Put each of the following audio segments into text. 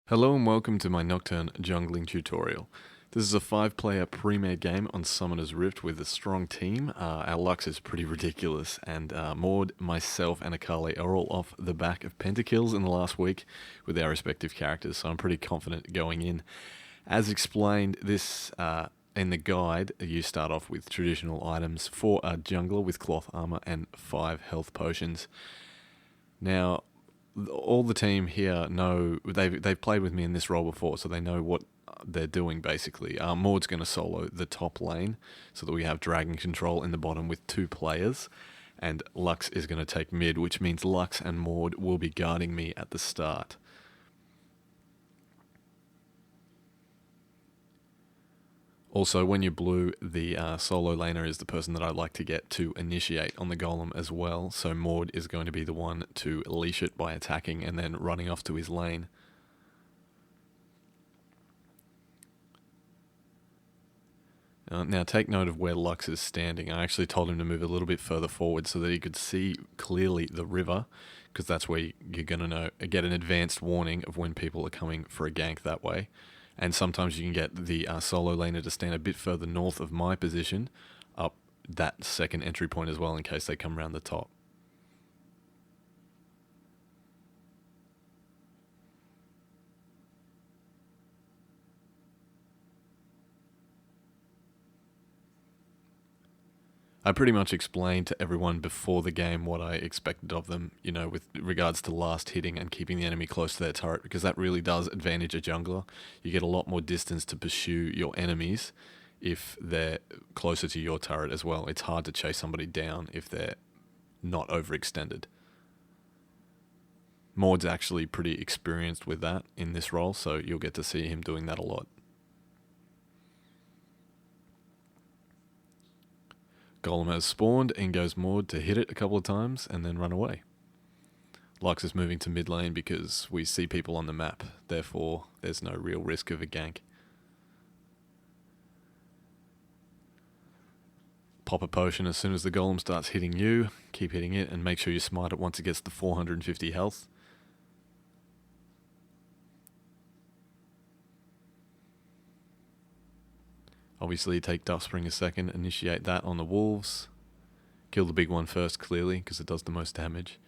Hello and welcome to my Nocturne Jungling tutorial. This is a 5-player pre-made game on Summoner's Rift with a strong team. Our Lux is pretty ridiculous, and Maud, myself, and Akali are all off the back of pentakills in the last week with our respective characters, so I'm pretty confident going in. As explained, this in the guide, you start off with traditional items for a jungler with cloth armor and 5 health potions. Now, all the team here know they've played with me in this role before, so they know what they're doing basically. Maud's going to solo the top lane so that we have dragon control in the bottom with 2 players, and Lux is going to take mid, which means Lux and Maud will be guarding me at the start. Also, when you're blue, the solo laner is the person that I like to get to initiate on the golem as well, so Maud is going to be the one to leash it by attacking and then running off to his lane. Now take note of where Lux is standing. I actually told him to move a little bit further forward so that he could see clearly the river, because that's where you're going to get an advanced warning of when people are coming for a gank that way. And sometimes you can get the solo laner to stand a bit further north of my position, up that second entry point as well, in case they come around the top. I pretty much explained to everyone before the game what I expected of them, with regards to last hitting and keeping the enemy close to their turret, because that really does advantage a jungler. You get a lot more distance to pursue your enemies if they're closer to your turret as well. It's hard to chase somebody down if they're not overextended. Maud's actually pretty experienced with that in this role, so you'll get to see him doing that a lot. Golem has spawned, and goes Maud to hit it a couple of times and then run away. Lux is moving to mid lane because we see people on the map, therefore there's no real risk of a gank. Pop a potion as soon as the golem starts hitting you, keep hitting it, and make sure you smite it once it gets to 450 health. Obviously take Dustspring a second, initiate that on the wolves. Kill the big one first, clearly, because it does the most damage.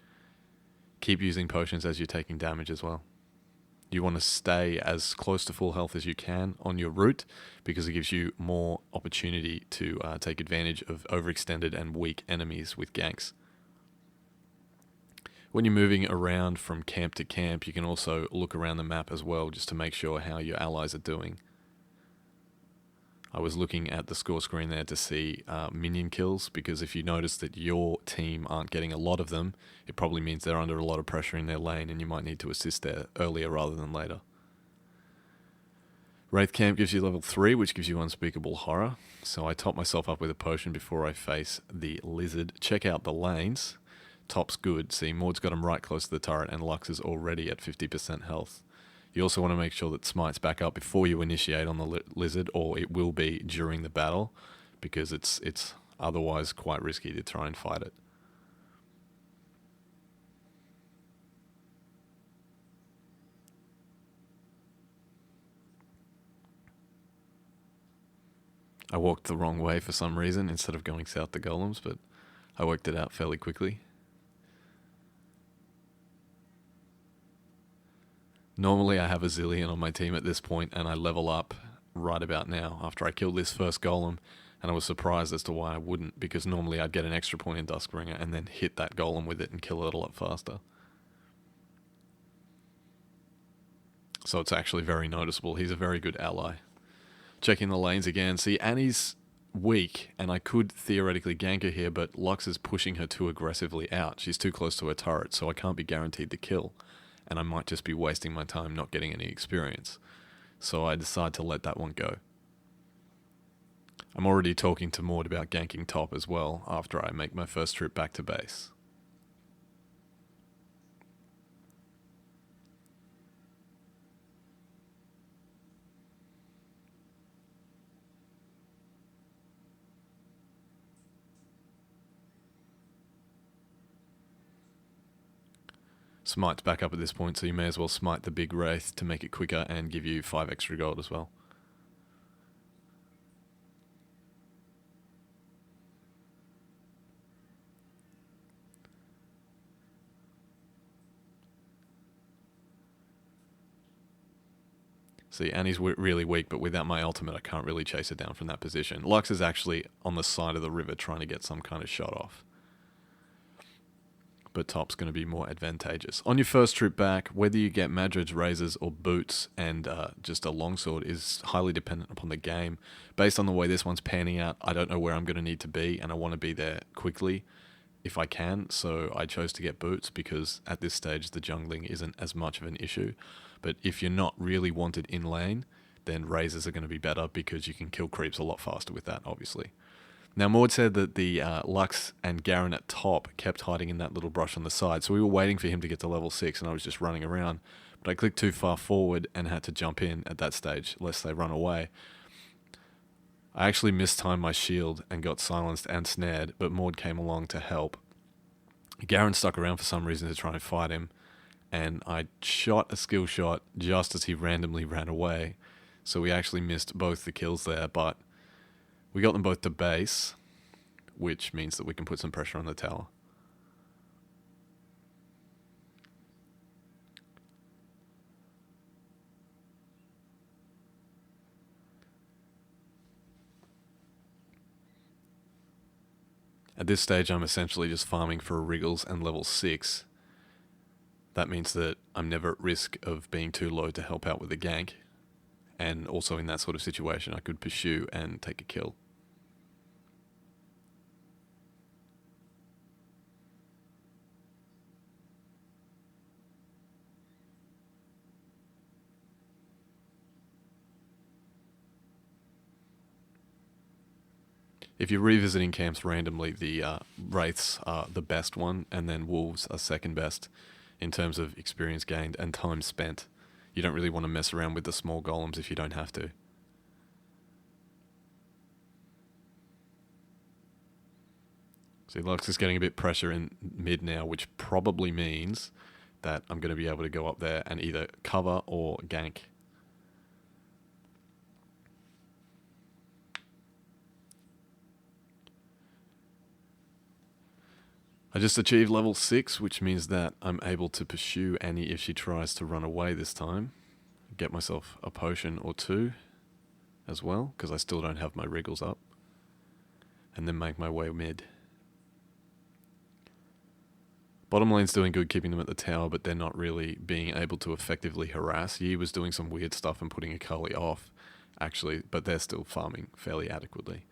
Keep using potions as you're taking damage as well. You want to stay as close to full health as you can on your route, because it gives you more opportunity to take advantage of overextended and weak enemies with ganks. When you're moving around from camp to camp, you can also look around the map as well, just to make sure how your allies are doing. I was looking at the score screen there to see minion kills, because if you notice that your team aren't getting a lot of them, it probably means they're under a lot of pressure in their lane and you might need to assist there earlier rather than later. Wraith Camp gives you level 3, which gives you Unspeakable Horror, so I top myself up with a potion before I face the lizard. Check out the lanes. Top's good. See, Maud's got him right close to the turret and Lux is already at 50% health. You also want to make sure that Smite's back up before you initiate on the lizard, or it will be during the battle, because it's otherwise quite risky to try and fight it. I walked the wrong way for some reason instead of going south to golems, but I worked it out fairly quickly. Normally I have a Zillion on my team at this point, and I level up right about now after I killed this first golem, and I was surprised as to why I wouldn't, because normally I'd get an extra point in Duskbringer and then hit that golem with it and kill it a lot faster. So it's actually very noticeable. He's a very good ally. Checking the lanes again. See, Annie's weak, and I could theoretically gank her here, but Lux is pushing her too aggressively out. She's too close to her turret, so I can't be guaranteed the kill, and I might just be wasting my time not getting any experience. So I decide to let that one go. I'm already talking to Maud about ganking top as well after I make my first trip back to base. Smite's back up at this point, so you may as well smite the big wraith to make it quicker and give you 5 extra gold as well. See, Annie's really weak, but without my ultimate, I can't really chase her down from that position. Lux is actually on the side of the river trying to get some kind of shot off. But top's going to be more advantageous. On your first trip back, whether you get Madred's razors or boots and just a longsword is highly dependent upon the game. Based on the way this one's panning out, I don't know where I'm going to need to be, and I want to be there quickly if I can, so I chose to get boots because at this stage the jungling isn't as much of an issue. But if you're not really wanted in lane, then razors are going to be better because you can kill creeps a lot faster with that, obviously. Now, Maud said that the Lux and Garen at top kept hiding in that little brush on the side, so we were waiting for him to get to level 6 and I was just running around. But I clicked too far forward and had to jump in at that stage, lest they run away. I actually mistimed my shield and got silenced and snared, but Maud came along to help. Garen stuck around for some reason to try and fight him, and I shot a skill shot just as he randomly ran away, so we actually missed both the kills there, but we got them both to base, which means that we can put some pressure on the tower. At this stage, I'm essentially just farming for Wriggles and level 6. That means that I'm never at risk of being too low to help out with the gank. And also in that sort of situation, I could pursue and take a kill. If you're revisiting camps randomly, the Wraiths are the best one, and then Wolves are second best in terms of experience gained and time spent. You don't really want to mess around with the small golems if you don't have to. See, Lux is getting a bit pressure in mid now, which probably means that I'm going to be able to go up there and either cover or gank. I just achieved level 6, which means that I'm able to pursue Annie if she tries to run away this time. Get myself a potion or 2 as well, because I still don't have my wriggles up. And then make my way mid. Bottom lane's doing good keeping them at the tower, but they're not really being able to effectively harass. Yi was doing some weird stuff and putting Akali off, actually, but they're still farming fairly adequately.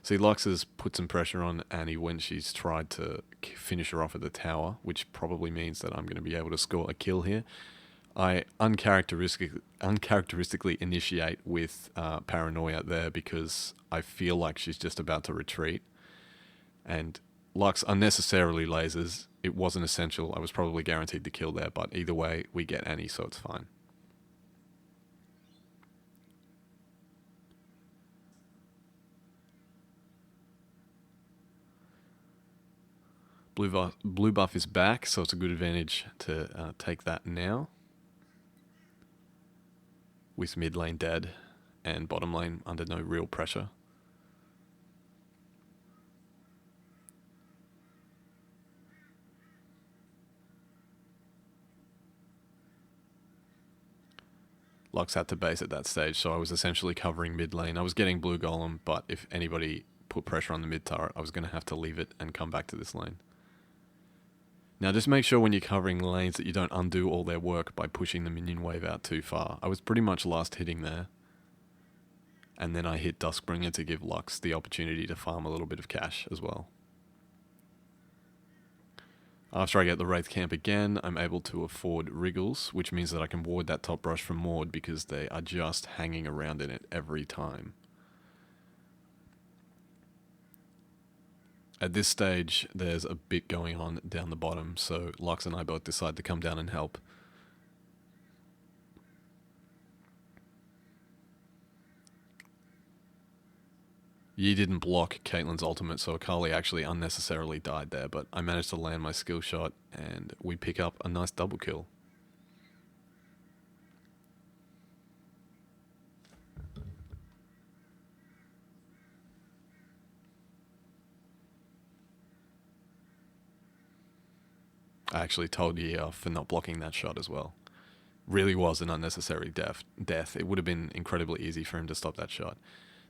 See, Lux has put some pressure on Annie when she's tried to finish her off at the tower, which probably means that I'm going to be able to score a kill here. I uncharacteristically initiate with Paranoia there because I feel like she's just about to retreat. And Lux unnecessarily lasers. It wasn't essential. I was probably guaranteed the kill there, but either way, we get Annie, so it's fine. Blue buff is back, so it's a good advantage to take that now. With mid lane dead and bottom lane under no real pressure. Lux had to base at that stage, so I was essentially covering mid lane. I was getting blue golem, but if anybody put pressure on the mid turret, I was going to have to leave it and come back to this lane. Now just make sure when you're covering lanes that you don't undo all their work by pushing the minion wave out too far. I was pretty much last hitting there. And then I hit Duskbringer to give Lux the opportunity to farm a little bit of cash as well. After I get the Wraith camp again, I'm able to afford Wriggles, which means that I can ward that top brush from Maud because they are just hanging around in it every time. At this stage, there's a bit going on down the bottom, so Lux and I both decide to come down and help. Yi didn't block Caitlyn's ultimate, so Akali actually unnecessarily died there, but I managed to land my skill shot, and we pick up a nice double kill. I actually told Yi off for not blocking that shot as well. Really was an unnecessary death. It would have been incredibly easy for him to stop that shot.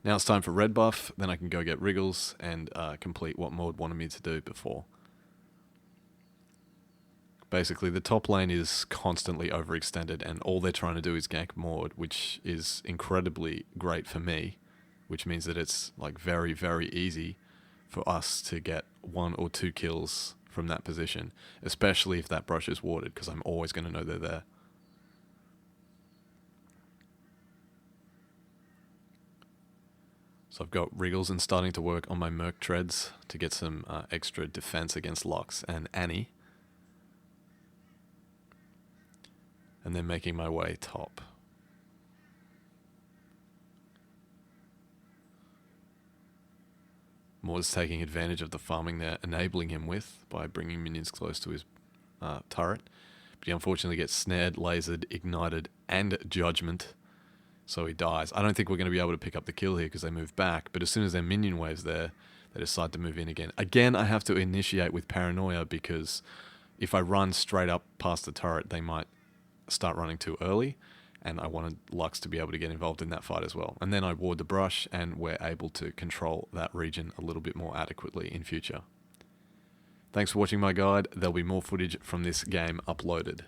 Now it's time for red buff, then I can go get Wriggles and complete what Maud wanted me to do before. Basically, the top lane is constantly overextended, and all they're trying to do is gank Maud, which is incredibly great for me, which means that it's like very, very easy for us to get 1 or 2 kills from that position, especially if that brush is warded, because I'm always going to know they're there. So I've got Wriggles and starting to work on my Merc Treads to get some extra defense against Lux and Annie. And then making my way top. Maud's taking advantage of the farming they're enabling him with by bringing minions close to his turret. But he unfortunately gets snared, lasered, ignited, and judgment. So he dies. I don't think we're going to be able to pick up the kill here because they move back. But as soon as their minion wave's there, they decide to move in again. Again, I have to initiate with paranoia because if I run straight up past the turret, they might start running too early. And I wanted Lux to be able to get involved in that fight as well. And then I ward the brush, and we're able to control that region a little bit more adequately in future. Thanks for watching my guide. There'll be more footage from this game uploaded.